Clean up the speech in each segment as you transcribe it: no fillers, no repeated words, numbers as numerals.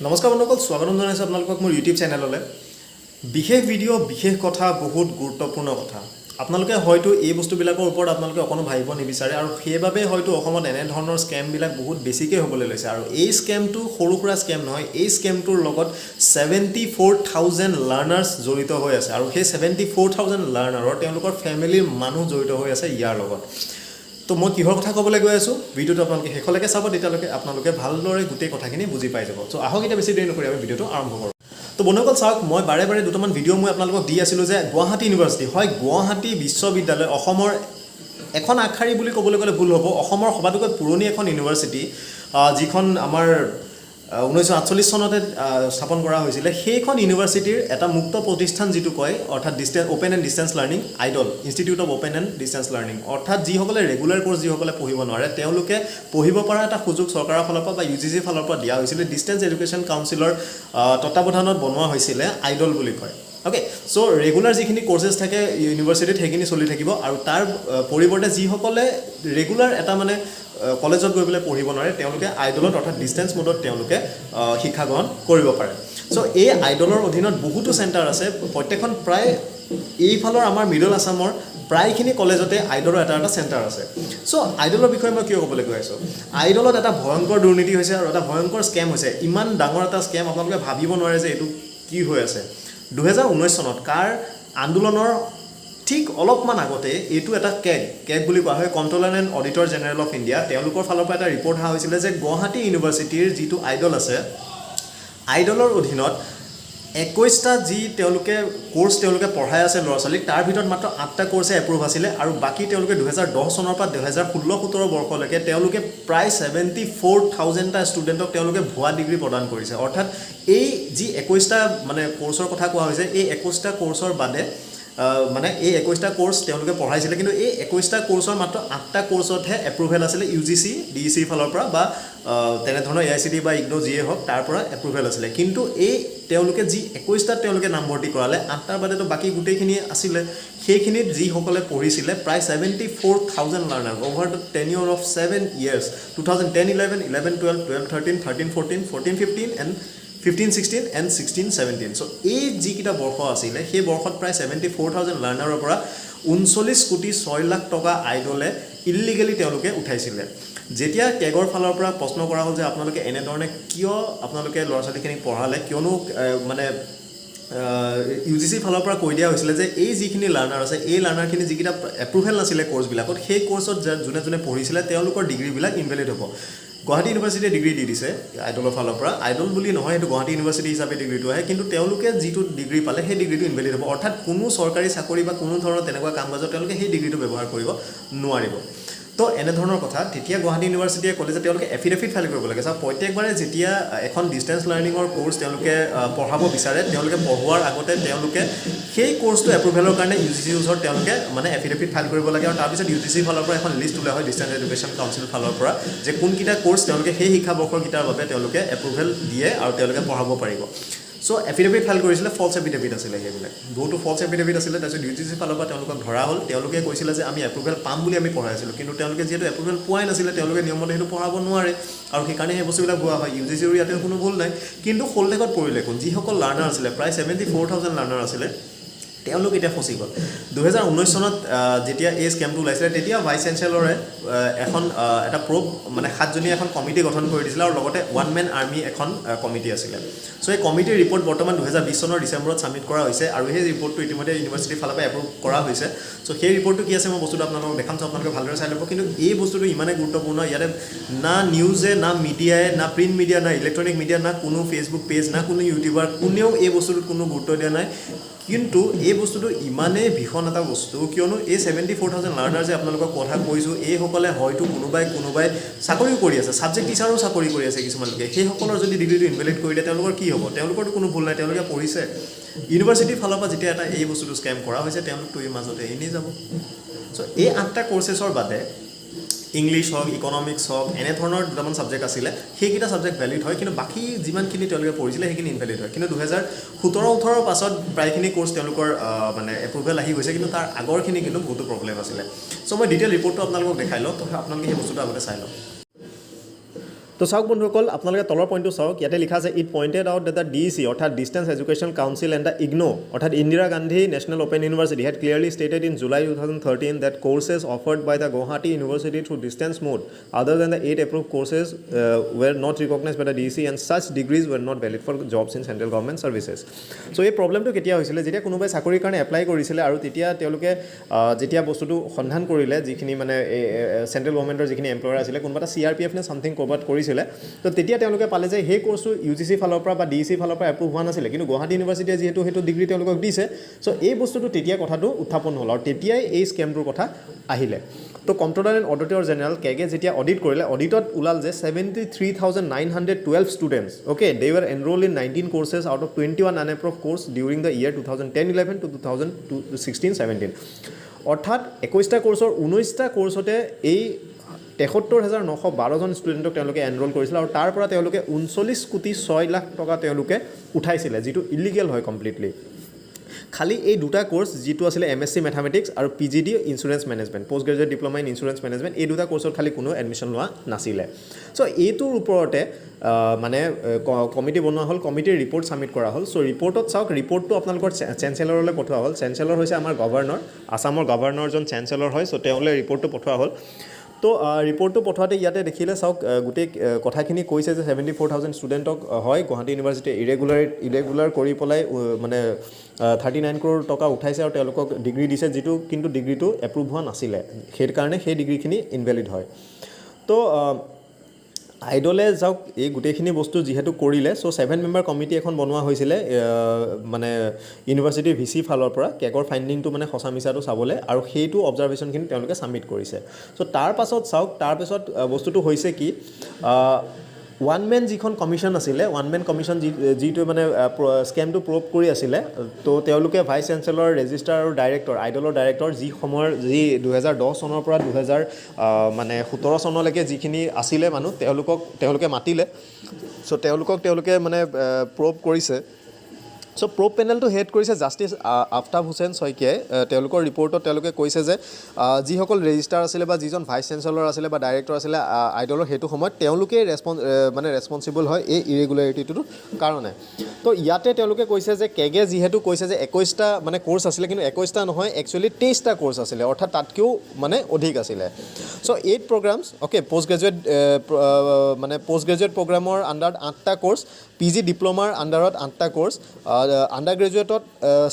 নমস্কাৰ বন্ধুসকল, স্বাগতম জনাইছোঁ আপোনালোকক মোৰ ইউটিউব চেনেললৈ। বিশেষ ভিডিঅ' বিশেষ কথা, বহুত গুৰুত্বপূৰ্ণ কথা। আপোনালোকে হয়তো এই বস্তুবিলাকৰ ওপৰত আপোনালোকে অকণো ভাবিব নিবিচাৰে আৰু সেইবাবে হয়তো অসমত এনেধৰণৰ স্কেমবিলাক বহুত বেছিকৈ হ'বলৈ লৈছে। আৰু এই স্কেমটো সৰু সুৰা স্কেম নহয়, এই স্কেমটোৰ লগত 74,000 লাৰ্ণাৰ্ছ জড়িত হৈ আছে আৰু সেই 74,000 লাৰ্ণাৰৰ তেওঁলোকৰ ফেমিলিৰ মানুহ জড়িত হৈ আছে ইয়াৰ লগত। তো মই কিহৰ কথা ক'বলৈ গৈ আছোঁ, ভিডিঅ'টো আপোনালোকে শেষলৈকে চাব, তেতিয়ালৈকে আপোনালোকে ভালদৰে গোটেই কথাখিনি বুজি পাই যাব। চ' আহক এতিয়া বেছি দেৰি নকৰি আমি ভিডিঅ'টো আৰম্ভ কৰোঁ। তো বন্ধুসকল চাওক, মই বাৰে বাৰে দুটামান ভিডিঅ' মই আপোনালোকক দি আছিলোঁ যে গুৱাহাটী ইউনিভাৰ্চিটি হয়, গুৱাহাটী বিশ্ববিদ্যালয় অসমৰ এখন আগশাৰী বুলি ক'বলৈ গ'লে ভুল হ'ব, অসমৰ সবাতোকৈ পুৰণি এখন ইউনিভাৰ্চিটি, যিখন আমাৰ 1948 চনতে স্থাপন কৰা হৈছিলে। সেইখন ইউনিভাৰ্চিটিৰ এটা মুক্ত প্ৰতিষ্ঠান যিটো কয়, অৰ্থাৎ open and distance learning idol, institute of open and distance learning, অৰ্থাৎ যিসকলে ৰেগুলাৰ কোৰ্চ যিসকলে পঢ়িব নোৱাৰে তেওঁলোকে পঢ়িব পৰা এটা সুযোগ চৰকাৰৰ ফালৰ পৰা বা UGC ফালৰ পৰা দিয়া হৈছিলে। ডিষ্টেঞ্চ এডুকেশ্যন কাউন্সিলৰ তত্বাৱধানত বনোৱা হৈছিলে আইডল বুলি কয়। অ'কে, চ' ৰেগুলাৰ যিখিনি কোৰ্চেছ থাকে ইউনিভাৰ্চিটিত সেইখিনি চলি থাকিব আৰু তাৰ পৰিৱৰ্তে যিসকলে ৰেগুলাৰ এটা মানে কলেজত গৈ পেলাই পঢ়িব নোৱাৰে তেওঁলোকে আইডলত অৰ্থাৎ ডিষ্টেঞ্চ মোডত তেওঁলোকে শিক্ষা গ্ৰহণ কৰিব পাৰে। চ' এই আইডলৰ অধীনত বহুতো চেণ্টাৰ আছে, প্ৰত্যেকখন প্ৰায় এইফালৰ আমাৰ মিডল আছামৰ প্ৰায়খিনি কলেজতে আইডলৰ এটা এটা চেণ্টাৰ আছে। চ' আইডলৰ বিষয়ে মই কিয় ক'বলৈ গৈ আছোঁ, আইডলত এটা ভয়ংকৰ দুৰ্নীতি হৈছে আৰু এটা ভয়ংকৰ স্কেম হৈছে। ইমান ডাঙৰ এটা স্কেম আপোনালোকে ভাবিব নোৱাৰে যে এইটো কি হৈ আছে। 2019 চনত কাৰ আন্দোলনৰ ঠিক অলপমান আগতে এইটো এটা কেগ বুলি কোৱা হয়, controller and auditor general of India, তেওঁলোকৰ ফালৰ পৰা এটা ৰিপৰ্ট অহা হৈছিলে যে গুৱাহাটী ইউনিভাৰ্চিটিৰ যিটো আইডল আছে, আইডলৰ অধীনত 21টা যি তেওঁলোকে কোৰ্চ তেওঁলোকে পঢ়াই আছে ল'ৰা ছোৱালীক, তাৰ ভিতৰত মাত্ৰ 8টা কোৰ্চে এপ্ৰুভ আছিলে আৰু বাকী তেওঁলোকে 2010 চনৰ পৰা 2016-17 বৰ্ষলৈকে তেওঁলোকে প্ৰায় 74,000টা ষ্টুডেণ্টক তেওঁলোকে ভুৱা ডিগ্ৰী প্ৰদান কৰিছে। অৰ্থাৎ এই যি 21টা মানে কোৰ্চৰ কথা কোৱা হৈছে, এই 21টা কোৰ্চৰ বাদে মানে এই 21টা কোৰ্চ তেওঁলোকে পঢ়াইছিলে, কিন্তু এই 21টা কোৰ্চৰ মাত্ৰ 8টা কোৰ্চতহে এপ্ৰুভেল আছিলে UGC DEC ফালৰ পৰা বা তেনেধৰণৰ AICTE বা IGNOU যিয়ে হওক তাৰ পৰা এপ্ৰুভেল আছিলে। কিন্তু এই তেওঁলোকে যি 21টাত তেওঁলোকে নামভৰ্তি কৰালে, 8টাৰ বাদেতো বাকী গোটেইখিনি আছিলে, সেইখিনিত যিসকলে পঢ়িছিলে প্ৰায় 74,000 learner over the tenure of 7 years, 2010, 11, 11, 12, 12, 13, 13, 14, 14, 15 and 15, 16 and 16, 17. চ' এই যিকেইটা বৰ্ষ আছিলে সেই বৰ্ষত প্ৰায় 74,000 লাৰ্ণাৰৰ পৰা 39,06,00,000 টকা আইডলে ইলিগেলি তেওঁলোকে উঠাইছিলে। যেতিয়া কেগৰ ফালৰ পৰা প্ৰশ্ন কৰা হ'ল যে আপোনালোকে এনেধৰণে কিয় আপোনালোকে ল'ৰা ছোৱালীখিনিক পঢ়ালে, কিয়নো মানে UGC ফালৰ পৰা কৈ দিয়া হৈছিলে যে এই যিখিনি লাৰ্ণাৰ আছে, এই লাৰ্ণাৰখিনি যিকেইটা এপ্ৰুভেল নাছিলে কোৰ্চবিলাকত, সেই কোৰ্চত যোনে যোনে পঢ়িছিলে তেওঁলোকৰ ডিগ্ৰীবিলাক ইনভেলিড হ'ব। গুৱাহাটী ইউনিভাৰ্চিটিয়ে ডিগ্ৰী দি দিছে আইডলৰ ফালৰ পৰা, আইডল বুলি নহয়, এইটো গুৱাহাটী ইউনিভাৰ্চিটি হিচাপে ডিগ্ৰীটো আহে, কিন্তু তেওঁলোকে যিটো ডিগ্ৰী পালে সেই ডিগ্ৰীটো ইনভেলিড হ'ব। অৰ্থাৎ কোনো চৰকাৰী চাকৰি বা কোনো ধৰণৰ তেনেকুৱা কাম কাজত তেওঁলোকে সেই ডিগ্ৰীটো ব্যৱহাৰ কৰিব নোৱাৰিব। তো এনেধৰণৰ কথা। তেতিয়া গুৱাহাটী ইউনিভাৰ্চিটিয়ে ক'লে যে তেওঁলোকে এফিডেভিট ফাইল কৰিব লাগে। চাওক, প্ৰত্যেকবাৰে যেতিয়া এখন ডিষ্টেঞ্চ লাৰ্ণিঙৰ কোৰ্চ তেওঁলোকে পঢ়াব বিচাৰে, তেওঁলোকে পঢ়োৱাৰ আগতে তেওঁলোকে সেই কোৰ্চটো এপ্ৰুভেলৰ কাৰণে UGCৰ ওচৰত তেওঁলোকে মানে এফিডেভিট ফাইল কৰিব লাগে আৰু তাৰপিছত UGC ফালৰ পৰা এখন লিষ্ট ওলোৱা হয় ডিষ্টেঞ্চ এডুকেশ্যন কাউন্সিলৰ ফালৰ পৰা যে কোনকেইটা কোৰ্চ তেওঁলোকে সেই শিক্ষাবৰ্ষকেইটাৰ বাবে তেওঁলোকে এপ্ৰুভেল দিয়ে আৰু তেওঁলোকে পঢ়াব পাৰিব। চ' এফিডেভিট ফাইল কৰিছিলে, ফল্ছ এফিডেভিট আছিলে, সেইবিলাক বহুতো ফল্ছ এফিডেভিট আছিলে। তাৰপিছত UGC ফালৰ পৰা তেওঁলোকক ধৰা হ'ল, তেওঁলোকে কৈছিলে যে আমি এপ্ৰুভেল পাম বুলি আমি পঢ়াই আছিলোঁ, কিন্তু তেওঁলোকে যিহেতু এপ্ৰুভেল পোৱাই নাছিলে তেওঁলোকে নিয়মতে সেইটো পঢ়াব নোৱাৰে আৰু সেইকাৰণে সেই বস্তুবিলাক ভুৱা হয়। UGCৰ ইয়াতে কোনো ভুল নাই, কিন্তু শোলটেকত পৰিলে কোন, যিসকল লাৰ্ণাৰ আছিলে প্ৰায় 74,000 লাৰ্ণাৰ আছিলে, তেওঁলোক এতিয়া ফচি গ'ল। 2019 চনত যেতিয়া এই স্কেমটো ওলাইছিলে তেতিয়া ভাইচ চেঞ্চেলৰে এটা মানে 7জনীয়া এখন কমিটি গঠন কৰি দিছিলে আৰু লগতে ওৱান মেন আৰ্মি এখন কমিটি আছিলে। চ' এই কমিটিৰ ৰিপৰ্ট বৰ্তমান 2020 চনৰ ডিচেম্বৰত ছাবমিট কৰা হৈছে আৰু সেই ৰিপৰ্টটো ইতিমধ্যে ইউনিভাৰ্চিটিৰ ফালৰ পৰা এপ্ৰুভ কৰা হৈছে। চ' সেই ৰিপৰ্টটো কি আছে মই বস্তুটো আপোনালোকক দেখাম, চ' আপোনালোকে ভালদৰে চাই ল'ব। কিন্তু এই বস্তুটো ইমানেই গুৰুত্বপূৰ্ণ, ইয়াতে না নিউজে, না মিডিয়াই, না প্ৰিণ্ট মিডিয়া, না ইলেক্ট্ৰনিক মিডিয়া, না কোনো ফেচবুক পেজ, না কোনো ইউটিউবাৰ, কোনেও এই বস্তুটোত কোনো গুৰুত্ব দিয়া নাই। কিন্তু এই বস্তুটো ইমানেই ভীষণ এটা বস্তু, কিয়নো এই 74,000 লাৰ্ণাৰ যে আপোনালোকক কথা কৈছোঁ, এইসকলে হয়তো কোনোবাই চাকৰিও কৰি আছে, ছাবজেক্ট টিচাৰো চাকৰি কৰি আছে কিছুমান লোকে, সেইসকলৰ যদি ডিগ্ৰীটো ইনভেলিড কৰি দিয়ে তেওঁলোকৰ কি হ'ব? তেওঁলোকৰতো কোনো ভুল নাই, তেওঁলোকে পঢ়িছে। ইউনিভাৰ্চিটিৰ ফালৰ পৰা যেতিয়া এই বস্তুটো স্কেম কৰা হৈছে, তেওঁলোকতো এই মাজতে এনেই যাব। চ' এই 8টা কোৰ্চেছৰ বাদে ইংলিছ হওক, ইকনমিক্স হওক, এনেধৰণৰ দুটামান ছাবজেক্ট আছিলে, সেইকেইটা ছাবজেক্ট ভেলিড হয়, কিন্তু বাকী যিমানখিনি তেওঁলোকে পঢ়িছিলে সেইখিনি ইনভেলিড হয়। কিন্তু 2017-18 পাছত প্ৰায়খিনি কোৰ্চ তেওঁলোকৰ মানে এপ্ৰুভেল আহি গৈছে, কিন্তু তাৰ আগৰখিনি কিন্তু বহুতো প্ৰব্লেম আছিলে। চ' মই ডিটেইল ৰিপৰ্টটো আপোনালোকক দেখাই লওঁ, তো আপোনালোকে সেই বস্তুটো আগতে চাই লওঁ। তো চাওক বন্ধুসকল আপোনালোকে তলৰ পইণ্টটো চাওক ইয়াতে লিখা আছে it pointed out that the DEC অৰ্থাৎ distance education council and the IGNOU অৰ্থাৎ Indira Gandhi national open university had clearly stated in July 2013 that courses offered by the Guwahati University through distance mode other than the 8 approved courses were not recognized by the DEC and such degrees were not valid for jobs in central government services. So এই প্ৰবলেমটো কেতিয়া হৈছিলে যেতিয়া কোনোবাই চাকৰিৰ কাৰণে apply কৰিছিলে আৰু তেতিয়া তেওঁলোকে যেতিয়া বস্তুটো সন্ধান কৰিলে যিখিনি মানে চেণ্ট্ৰেল গভৰ্ণমেণ্টৰ যিখিনি এমপ্লয়াৰ আছিলে কোনোবা এটা CRPF নে সামথিং ক'ৰবাত কৰিছিলে তো তেতিয়া তেওঁলোকে পালে যে সেই কোৰ্সটো UGC ফালৰ পৰা বা DEC ফালৰ পৰা এপ্ৰুভ হোৱা নাছিলে কিন্তু গুৱাহাটী ইউনিভাৰ্চিটিয়ে যিহেতু সেইটো ডিগ্ৰী তেওঁলোকক দিছে সো এই বস্তুটো তেতিয়া কথাটো উত্থাপন হ'ল আৰু তেতিয়াই এই স্কেমটোৰ কথা আহিলে তো কম্পিউটাৰ এণ্ড অডিটৰ জেনেৰেল কেগে যেতিয়া অডিট কৰিলে অডিটত ওলাল যে 73,912 students okay they were enrol in 19 courses out of 21 unapproved course during the year 2010-11 to 2016-17 অৰ্থাৎ 21টা কোৰ্সৰ 19টা কোৰ্সতে এই 73,912 জন ষ্টুডেণ্টক তেওঁলোকে এনৰোল কৰিছিল আৰু তাৰ পৰা তেওঁলোকে 39,06,00,000 টকা তেওঁলোকে উঠাইছিলে যিটো ইলিগেল হয় কমপ্লিটলি খালি এই দুটা কোৰ্স যেটো আছিল MSc মেথমেটিক্স আৰু PGD insurance management post graduate diploma in insurance management এই দুটা কোৰ্সত খালি কোনো এডমিশন লোৱা নাছিলে সো এইটোৰ ওপৰতে মানে কমিটি বনোৱা হ'ল কমিটিৰ ৰিপৰ্ট সাবমিট কৰা হ'ল সো ৰিপৰ্টত চাওক ৰিপৰ্টটো আপোনালোকৰ চেঞ্চেলৰলৈ পঠোৱা হ'ল চেঞ্চেলৰ হৈছে আমাৰ গভৰ্ণৰ আসামৰ গভৰ্ণৰজন চেঞ্চেলৰ হয় সো তেওঁলৈ ৰিপৰ্টটো পঠোৱা হ'ল তো ৰিপৰ্টটো পঠোৱাতে ইয়াতে দেখিলে চাওক গোটেই কথাখিনি কৈছে যে 74,000 ষ্টুডেণ্টক হয় গুৱাহাটী ইউনিভাৰ্চিটি ইৰেগুলাৰ কৰি পেলাই মানে 39 crore টকা উঠাইছে আৰু তেওঁলোকক ডিগ্ৰী দিছে যেটো কিন্তু ডিগ্ৰীটো এপ্ৰুভ হোৱা নাছিলে সেই কাৰণে সেই ডিগ্ৰীখিনি ইনভ্যালিড হয় তো আইডলে যাওক এই গোটেইখিনি বস্তু যেহেতু কৰিলে সো 7 মেম্বাৰ কমিটি এখন বনোৱা হৈছিলে মানে ইউনিভাৰ্চিটি ভিসি ফালৰ পৰা কেকৰ ফাইন্ডিংটো মানে খসা মিছাটো চাবলে আৰু সেইটো অবজাৰভেশনখিনি তেওঁলোকে সাবমিট কৰিছে সো তাৰ পাছত চাওক তাৰ পাছত বস্তুটো হৈছে কি ওয়ান ম্যান যিখন কমিশন আছিলে ওয়ান ম্যান কমিশন যিটো মানে স্কেমটো প্ৰব কৰি আছিলে তো তেওঁলোকে ভাইস চেঞ্চেলৰ ৰেজিষ্ট্ৰাৰ আৰু ডাইৰেক্টৰ আইডলৰ ডাইৰেক্টৰ যি সময়ৰ যি 2010 চনৰ পৰা 2000 মানে 17 চনলৈকে যিখিনি আছিলে মানুহ তেওঁলোকে মাতিলে সো তেওঁলোকে মানে প্ৰব কৰিছে সো প্ৰব পেনেলটো হেড কৰিছে জাস্টিস আফতাব হুছেইন শইকীয়াই তেওঁলোকৰ ৰিপৰ্টত তেওঁলোকে কৈছে যে যিসকল ৰেজিষ্ট্ৰাৰ আছিলে বা যিজন ভাইস চেঞ্চেলৰ আছিলে বা ডাইৰেক্টৰ আছিলে আইডলৰ হেতু সময়ত তেওঁলোকে মানে ৰেসপন্সিবল হয় এই ইৰেগুলাৰিটিটোৰ কাৰণে তো ইয়াতে তেওঁলোকে কৈছে যে কেগে যেহেতু কৈছে যে 21টা মানে কোৰ্স আছিলে কিন্তু 21টা নহয় একচুয়ালি 23টা কোৰ্স আছিলে অৰ্থাৎ তাতকেও মানে অধিক আছিলে so 8 programs okay post graduate প্ৰগ্ৰামৰ আন্ডাৰত 8টা কোৰ্স PG ডিপ্লোমাৰ আন্ডাৰত 8টা কোৰ্স আন্ডাৰ গ্ৰেজুৱেটত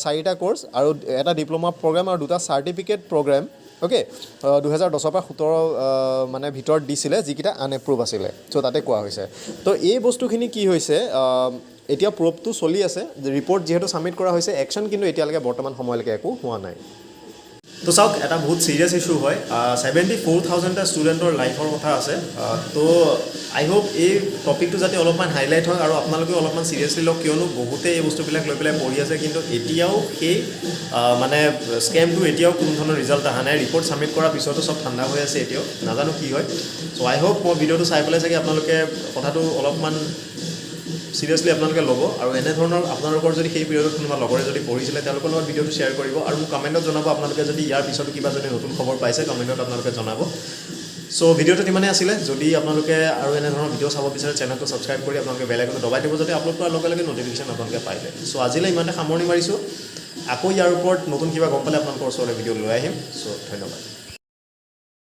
4টা কোৰ্স আৰু এটা ডিপ্লোমা প্ৰগ্ৰাম আৰু দুটা সাৰ্টিফিকেট প্ৰগ্ৰাম ওকে 2010 পৰা 17 মানে ভিতৰত দিছিলে যিকিটা আনএপ্ৰুভ আছিলে সো তাতে কোৱা হৈছে তো এই বস্তুখিনি কি হৈছে এতিয়া প্ৰবটো চলি আছে ৰিপৰ্ট যেহেতু সাবমিট কৰা হৈছে একশন কিন্তু এতিয়ালৈকে বৰ্তমান সময়লৈকে একো হোৱা নাই তো চাওক এটা বহুত সিৰিয়াস ইস্যু হয় 74,000টা ষ্টুডেণ্টৰ লাইফৰ কথা আছে তো আই হোপ এই টপিকটো যাতে অলপমান হাইলাইট হয় আৰু আপোনালোকে অলপমান সিৰিয়াসলি লওক কিয়নো বহুতে এই বস্তুবিলাক লৈ পেলাই পঢ়ি আছে কিন্তু এতিয়াও সেই মানে স্কেমটো এতিয়াও কোনো ধৰণৰ ৰিজাল্ট অহা নাই ৰিপৰ্ট সাবমিট কৰাৰ পিছতো সব ঠাণ্ডা হৈ আছে এতিয়াও নাজানো কি হয় সো আই হোপ মই ভিডিঅ'টো চাই পেলাই চাগে আপোনালোকে কথাটো অলপমান সিৰিয়াসলি আপোনালোকে ল'ব আৰু এনে ধৰণৰ আপোনালোকৰ যদি সেই পিৰিয়ডত কোনোবা লগৰে যদি পঢ়িছিলে তেওঁলোকৰ লগত ভিডিঅ'টো শ্বেয়াৰ কৰিব আৰু মোক কমেণ্টত জনাব আপোনালোকে যদি ইয়াৰ পিছতো কিবা যদি নতুন খবৰ পাইছে কমেণ্টত আপোনালোকে জনাব সো ভিডিঅ'টো ইমানেই আছিলে যদি আপোনালোকে আৰু এনে ধৰণৰ ভিডিঅ' চাব বিচাৰে চেনেলটো সাবস্ক্ৰাইব কৰি আপোনালোকে বেল আইকনটো দবাই দিব যাতে আপলোড কৰাৰ লগে লগে নটিফিকেশ্যন আপোনালোকে পাই যায় সো আজিলৈ ইমানতে সামৰণি মাৰিছোঁ আকৌ ইয়াৰ ওপৰত নতুন কিবা গম পালে আপোনালোকৰ ওচৰলৈ ভিডিঅ' লৈ আহিম সো ধন্যবাদ